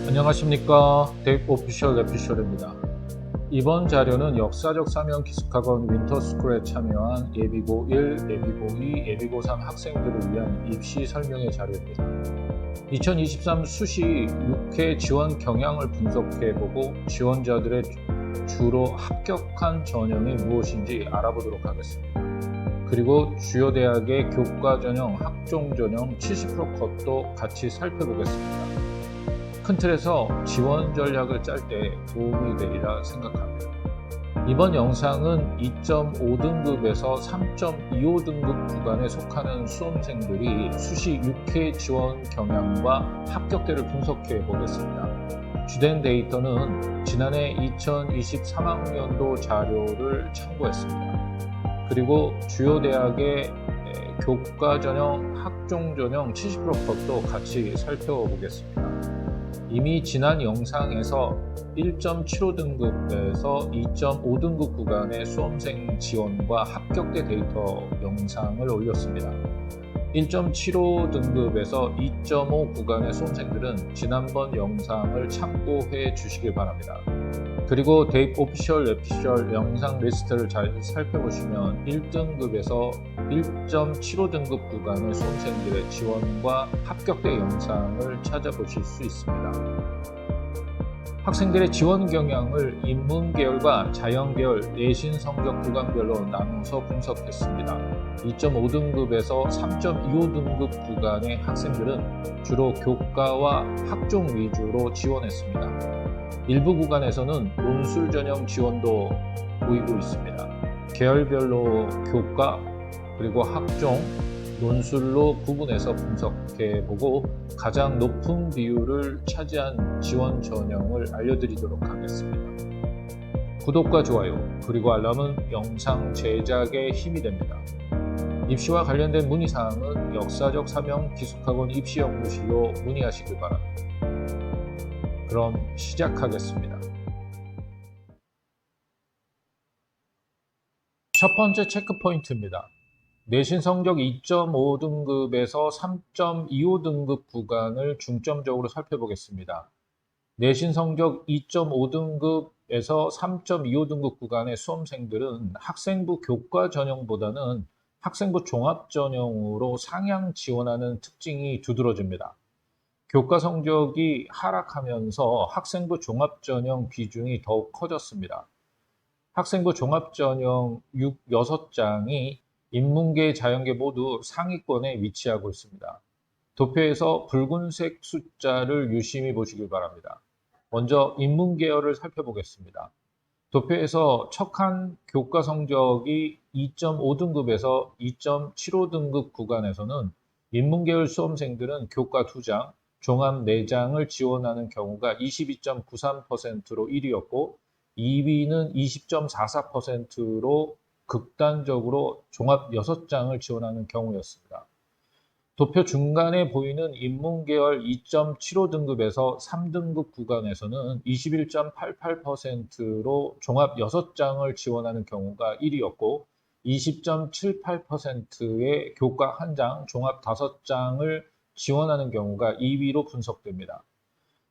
안녕하십니까. 데이브 오피셜 레피셜입니다. 이번 자료는 역사적 사명 기숙학원 윈터스쿨에 참여한 예비고 1, 예비고 2, 예비고 3 학생들을 위한 입시 설명회 자료입니다. 2023 수시 6회 지원 경향을 분석해보고 지원자들의 주로 합격한 전형이 무엇인지 알아보도록 하겠습니다. 그리고 주요 대학의 교과 전형, 학종 전형 70% 컷도 같이 살펴보겠습니다. 큰 틀에서 지원 전략을 짤 때 도움이 되리라 생각합니다. 이번 영상은 2.5등급에서 3.25등급 구간에 속하는 수험생들이 수시 6회 지원 경향과 합격대를 분석해 보겠습니다. 주된 데이터는 지난해 2023학년도 자료를 참고했습니다. 그리고 주요 대학의 교과 전형, 학종 전형 70% 컷도 같이 살펴보겠습니다. 이미 지난 영상에서 1.75등급에서 2.5등급 구간의 수험생 지원과 합격대 데이터 영상을 올렸습니다. 1.75등급에서 2.5 구간의 수험생들은 지난번 영상을 참고해 주시길 바랍니다. 그리고 데이브 오피셜 레피셜 영상 리스트를 잘 살펴보시면 1등급에서 1.75등급 구간의 수험생들의 지원과 합격대 영상을 찾아보실 수 있습니다. 학생들의 지원 경향을 인문계열과 자연계열, 내신 성적 구간별로 나눠서 분석했습니다. 2.5등급에서 3.25등급 구간의 학생들은 주로 교과와 학종 위주로 지원했습니다. 일부 구간에서는 논술 전형 지원도 보이고 있습니다. 계열별로 교과 그리고 학종, 논술로 구분해서 분석해보고 가장 높은 비율을 차지한 지원 전형을 알려드리도록 하겠습니다. 구독과 좋아요 그리고 알람은 영상 제작에 힘이 됩니다. 입시와 관련된 문의사항은 역사적 사명 기숙학원 입시연구실로 문의하시길 바랍니다. 그럼 시작하겠습니다. 첫 번째 체크 포인트입니다. 내신 성적 2.5등급에서 3.25등급 구간을 중점적으로 살펴보겠습니다. 내신 성적 2.5등급에서 3.25등급 구간의 수험생들은 학생부 교과 전형보다는 학생부 종합 전형으로 상향 지원하는 특징이 두드러집니다. 교과 성적이 하락하면서 학생부 종합 전형 비중이 더욱 커졌습니다. 학생부 종합 전형 6장이 인문계, 자연계 모두 상위권에 위치하고 있습니다. 도표에서 붉은색 숫자를 유심히 보시길 바랍니다. 먼저 인문계열을 살펴보겠습니다. 도표에서 척한 교과 성적이 2.5등급에서 2.75등급 구간에서는 인문계열 수험생들은 교과 2장, 종합 4장을 지원하는 경우가 22.93%로 1위였고 2위는 20.44%로 극단적으로 종합 6장을 지원하는 경우였습니다. 도표 중간에 보이는 인문계열 2.75등급에서 3등급 구간에서는 21.88%로 종합 6장을 지원하는 경우가 1위였고 20.78%의 교과 1장, 종합 5장을 지원하는 경우가 2위로 분석됩니다.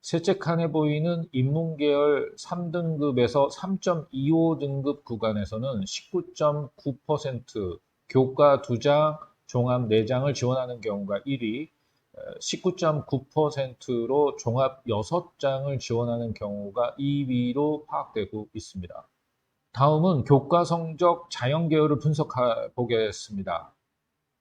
셋째 칸에 보이는 인문계열 3등급에서 3.25등급 구간에서는 19.9%, 교과 2장, 종합 4장을 지원하는 경우가 1위, 19.9%로 종합 6장을 지원하는 경우가 2위로 파악되고 있습니다. 다음은 교과 성적 자연계열을 분석해 보겠습니다.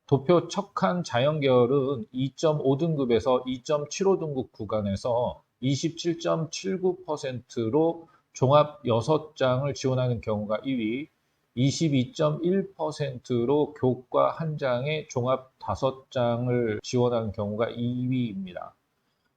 도표 척한 자연계열은 2.5등급에서 2.75등급 구간에서 27.79%로 종합 6장을 지원하는 경우가 2위, 22.1%로 교과 1장에 종합 5장을 지원하는 경우가 2위입니다.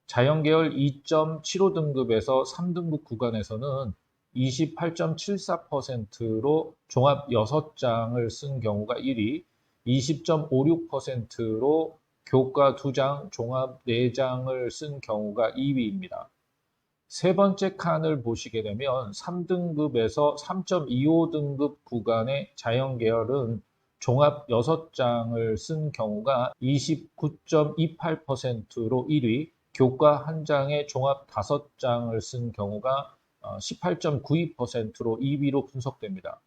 자연계열 2.75등급에서 3등급 구간에서는 28.74%로 종합 6장을 쓴 경우가 1위, 20.56%로 교과 2장, 종합 4장을 쓴 경우가 2위입니다. 세 번째 칸을 보시게 되면 3등급에서 3.25등급 구간의 자연계열은 종합 6장을 쓴 경우가 29.28%로 1위, 교과 한 장에 종합 5장을 쓴 경우가 18.92%로 2위로 분석됩니다.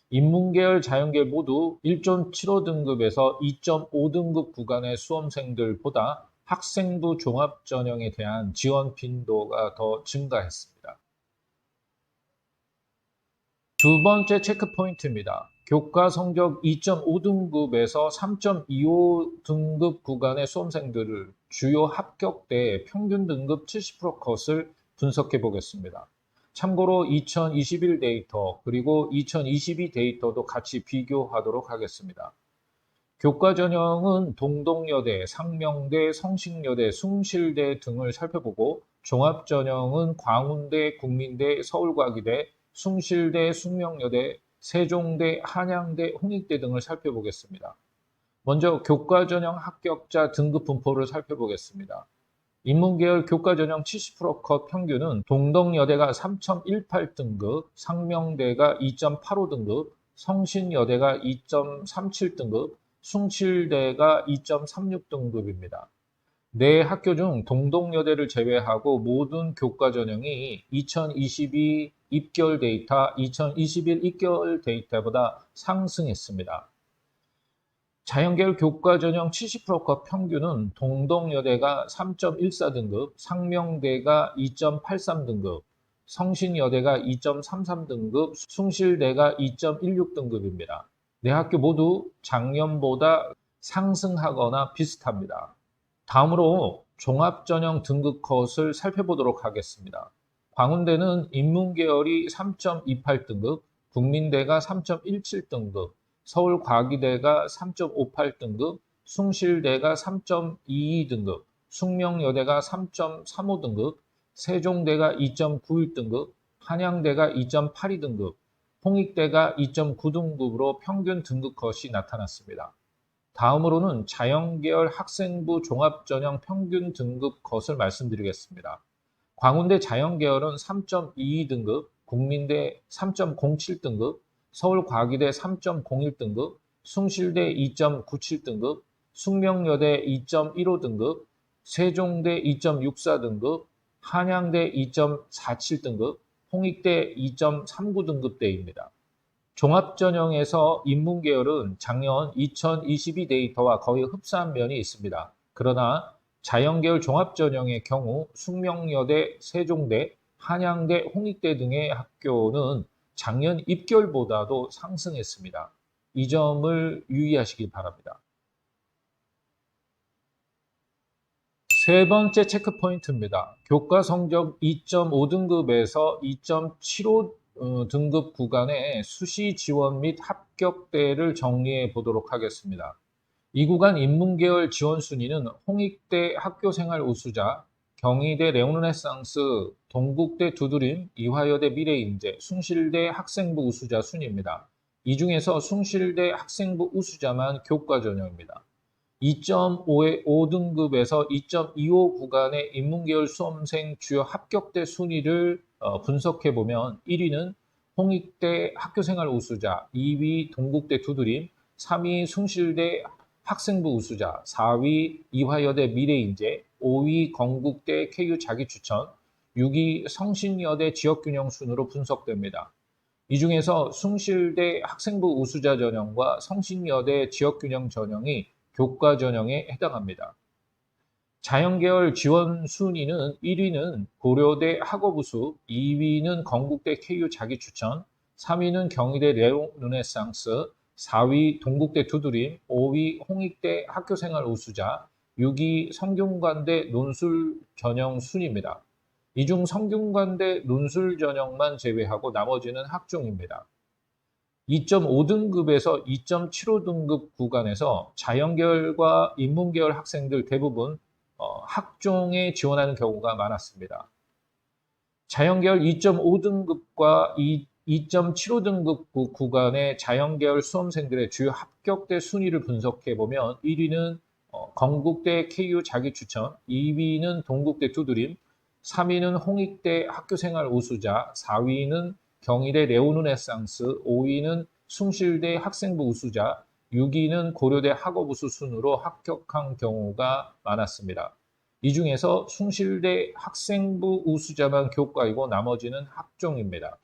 인문계열, 자연계열 모두 1.75등급에서 2.5등급 구간의 수험생들보다 학생부 종합전형에 대한 지원 빈도가 더 증가했습니다. 두 번째 체크포인트입니다. 교과 성적 2.5등급에서 3.25등급 구간의 수험생들을 주요 합격대 평균 등급 70% 컷을 분석해 보겠습니다. 참고로 2021 데이터 그리고 2022 데이터도 같이 비교하도록 하겠습니다. 교과 전형은 동덕여대, 상명대, 성신여대, 숭실대 등을 살펴보고 종합 전형은 광운대, 국민대, 서울과기대, 숭실대, 숙명여대, 세종대, 한양대, 홍익대 등을 살펴보겠습니다. 먼저 교과 전형 합격자 등급 분포를 살펴보겠습니다. 인문계열 교과 전형 70%컷 평균은 동덕여대가 3.18등급, 상명대가 2.85등급, 성신여대가 2.37등급, 숭실대가 2.36등급입니다. 네 학교 중 동덕여대를 제외하고 모든 교과 전형이 2022 입결 데이터, 2021 입결 데이터보다 상승했습니다. 자연계열 교과 전형 70%컷 평균은 동덕여대가 3.14등급, 상명대가 2.83등급, 성신여대가 2.33등급, 숭실대가 2.16등급입니다. 네 학교 모두 작년보다 상승하거나 비슷합니다. 다음으로 종합전형 등급 컷을 살펴보도록 하겠습니다. 광운대는 인문계열이 3.28등급, 국민대가 3.17등급, 서울과기대가 3.58등급, 숭실대가 3.22등급, 숙명여대가 3.35등급, 세종대가 2.91등급, 한양대가 2.82등급, 홍익대가 2.9등급으로 평균 등급 컷이 나타났습니다. 다음으로는 자연계열 학생부 종합전형 평균 등급 컷을 말씀드리겠습니다. 광운대 자연계열은 3.22등급, 국민대 3.07등급, 서울과기대 3.01등급, 숭실대 2.97등급, 숙명여대 2.15등급, 세종대 2.64등급, 한양대 2.47등급, 홍익대 2.39등급대입니다. 종합전형에서 인문계열은 작년 2022 데이터와 거의 흡사한 면이 있습니다. 그러나 자연계열 종합전형의 경우 숙명여대, 세종대, 한양대, 홍익대 등의 학교는 작년 입결보다도 상승했습니다. 이 점을 유의하시기 바랍니다. 세 번째 체크포인트입니다. 교과 성적 2.5등급에서 2.75등급 구간의 수시 지원 및 합격대를 정리해 보도록 하겠습니다. 이 구간 인문계열 지원 순위는 홍익대 학교생활 우수자, 경희대 레오르네상스, 동국대 두드림, 이화여대 미래인재, 숭실대 학생부 우수자 순입니다. 이 중에서 숭실대 학생부 우수자만 교과 전형입니다. 2.5등급에서 2.25 구간의 인문계열 수험생 주요 합격대 순위를 분석해보면 1위는 홍익대 학교생활 우수자, 2위 동국대 두드림, 3위 숭실대 학생부 우수자, 4위 이화여대 미래인재, 5위 건국대 KU 자기추천, 6위 성신여대 지역균형 순으로 분석됩니다. 이 중에서 숭실대 학생부 우수자 전형과 성신여대 지역균형 전형이 교과 전형에 해당합니다. 자연계열 지원 순위는 1위는 고려대 학업우수, 2위는 건국대 KU 자기추천, 3위는 경희대 레오르네상스, 4위 동국대 두드림, 5위 홍익대 학교생활 우수자, 6위 성균관대 논술 전형 순입니다. 이 중 성균관대 논술 전형만 제외하고 나머지는 학종입니다. 2.5등급에서 2.75등급 구간에서 자연계열과 인문계열 학생들 대부분 학종에 지원하는 경우가 많았습니다. 자연계열 2.5등급과 2.75등급 구간의 자연계열 수험생들의 주요 합격대 순위를 분석해보면 1위는 건국대 KU 자기추천, 2위는 동국대 두드림, 3위는 홍익대 학교생활 우수자, 4위는 경희대 레오르네상스, 5위는 숭실대 학생부 우수자, 6위는 고려대 학업우수 순으로 합격한 경우가 많았습니다. 이 중에서 숭실대 학생부 우수자만 교과이고 나머지는 학종입니다.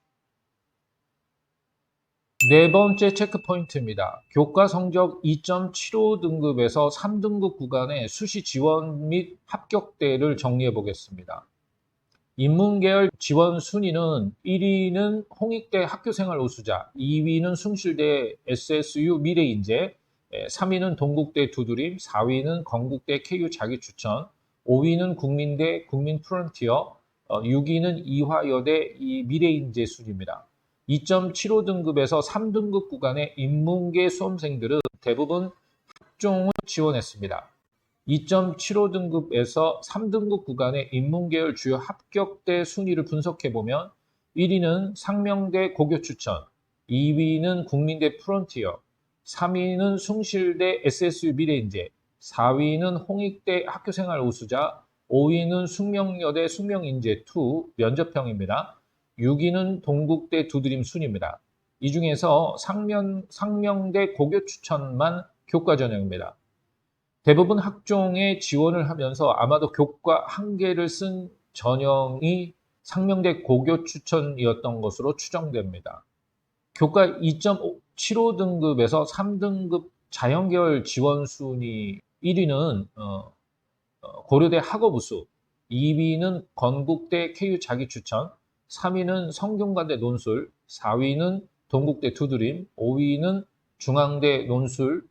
네 번째 체크포인트입니다. 교과 성적 2.75등급에서 3등급 구간의 수시 지원 및 합격대를 정리해 보겠습니다. 인문계열 지원 순위는 1위는 홍익대 학교생활 우수자, 2위는 숭실대 SSU 미래인재, 3위는 동국대 두드림, 4위는 건국대 KU 자기추천, 5위는 국민대 국민프론티어, 6위는 이화여대 미래인재 순입니다. 2.75등급에서 3등급 구간의 인문계 수험생들은 대부분 학종을 지원했습니다. 2.75등급에서 3등급 구간의 인문계열 주요 합격대 순위를 분석해보면 1위는 상명대 고교추천, 2위는 국민대 프론티어, 3위는 숭실대 SSU 미래인재, 4위는 홍익대 학교생활 우수자, 5위는 숙명여대 숙명인재2 면접형입니다. 6위는 동국대 두드림 순입니다. 이 중에서 상명대 고교 추천만 교과 전형입니다. 대부분 학종에 지원을 하면서 아마도 교과 한 개를 쓴 전형이 상명대 고교 추천이었던 것으로 추정됩니다. 교과 2.75등급에서 3등급 자연계열 지원 순위 1위는 고려대 학업우수, 2위는 건국대 KU 자기추천, 3위는 성균관대 논술, 4위는 동국대 두드림, 5위는 중앙대 논술,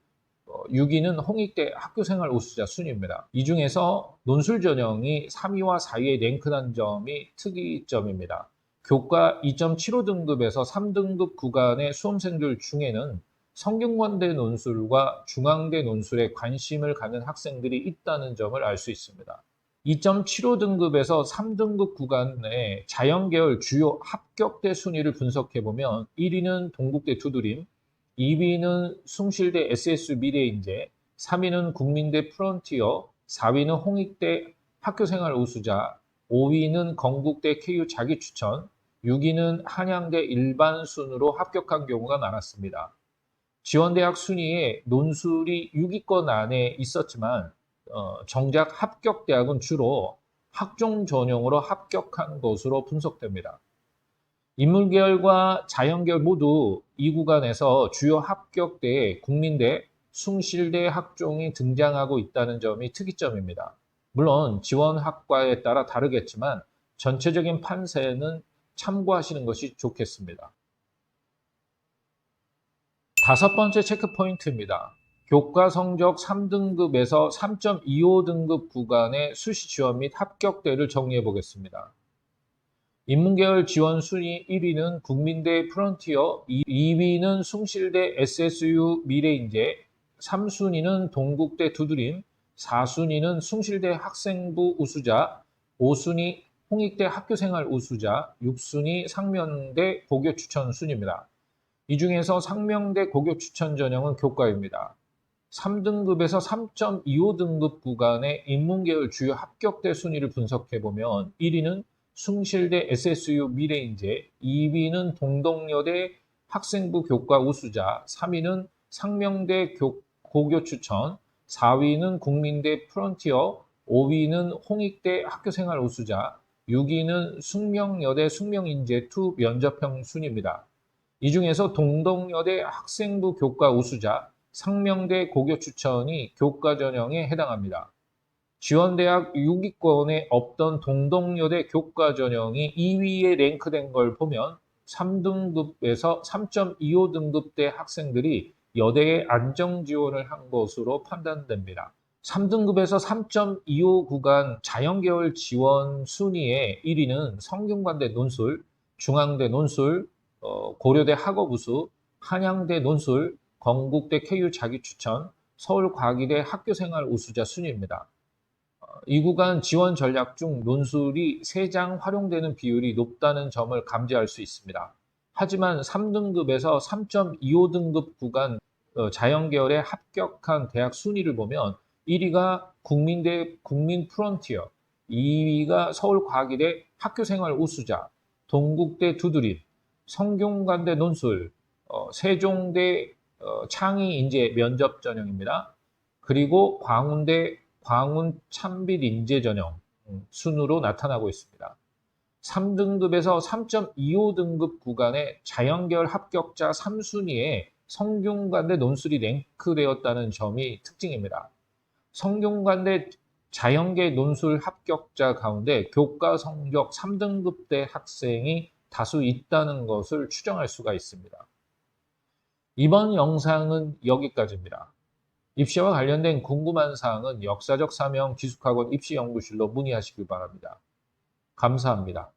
6위는 홍익대 학교생활 우수자 순입니다. 이 중에서 논술 전형이 3위와 4위에 랭크한 점이 특이점입니다. 교과 2.75등급에서 3등급 구간의 수험생들 중에는 성균관대 논술과 중앙대 논술에 관심을 갖는 학생들이 있다는 점을 알 수 있습니다. 2.75등급에서 3등급 구간의 자연계열 주요 합격대 순위를 분석해보면 1위는 동국대 두드림, 2위는 숭실대 SSU 미래인재, 3위는 국민대 프론티어, 4위는 홍익대 학교생활 우수자, 5위는 건국대 KU 자기추천, 6위는 한양대 일반 순으로 합격한 경우가 많았습니다. 지원대학 순위에 논술이 6위권 안에 있었지만 정작 합격대학은 주로 학종 전형으로 합격한 것으로 분석됩니다. 인문계열과 자연계열 모두 이 구간에서 주요 합격대에 국민대, 숭실대 학종이 등장하고 있다는 점이 특이점입니다. 물론 지원학과에 따라 다르겠지만 전체적인 판세는 참고하시는 것이 좋겠습니다. 다섯 번째 체크포인트입니다. 교과 성적 3등급에서 3.25등급 구간의 수시 지원 및 합격대를 정리해 보겠습니다. 인문계열 지원 순위 1위는 국민대 프론티어, 2위는 숭실대 SSU 미래인재, 3순위는 동국대 두드림, 4순위는 숭실대 학생부 우수자, 5순위 홍익대 학교생활 우수자, 6순위 상명대 고교 추천 순입니다. 이 중에서 상명대 고교 추천 전형은 교과입니다. 3등급에서 3.25등급 구간의 인문계열 주요 합격대 순위를 분석해보면 1위는 숭실대 SSU 미래인재, 2위는 동덕여대 학생부 교과 우수자, 3위는 상명대 고교 추천, 4위는 국민대 프론티어, 5위는 홍익대 학교생활 우수자, 6위는 숙명여대 숙명인재2 면접형 순입니다. 이 중에서 동덕여대 학생부 교과 우수자, 상명대 고교 추천이 교과 전형에 해당합니다. 지원대학 6위권에 없던 동덕여대 교과 전형이 2위에 랭크된 걸 보면 3등급에서 3.25등급대 학생들이 여대에 안정 지원을 한 것으로 판단됩니다. 3등급에서 3.25 구간 자연계열 지원 순위의 1위는 성균관대 논술, 중앙대 논술, 고려대 학업우수, 한양대 논술, 건국대 KU 자기추천, 서울과기대 학교생활 우수자 순입니다. 이 구간 지원 전략 중 논술이 3장 활용되는 비율이 높다는 점을 감지할 수 있습니다. 하지만 3등급에서 3.25등급 구간 자연계열에 합격한 대학 순위를 보면 1위가 국민대 국민프론티어, 2위가 서울과기대 학교생활 우수자, 동국대 두드림, 성균관대 논술, 세종대 창의인재 면접 전형입니다. 그리고 광운대 광운 참빛 인재 전형 순으로 나타나고 있습니다. 3등급에서 3.25등급 구간의 자연계열 합격자 3순위에 성균관대 논술이 랭크되었다는 점이 특징입니다. 성균관대 자연계 논술 합격자 가운데 교과 성적 3등급대 학생이 다수 있다는 것을 추정할 수가 있습니다. 이번 영상은 여기까지입니다. 입시와 관련된 궁금한 사항은 역사적 사명 기숙학원 입시연구실로 문의하시길 바랍니다. 감사합니다.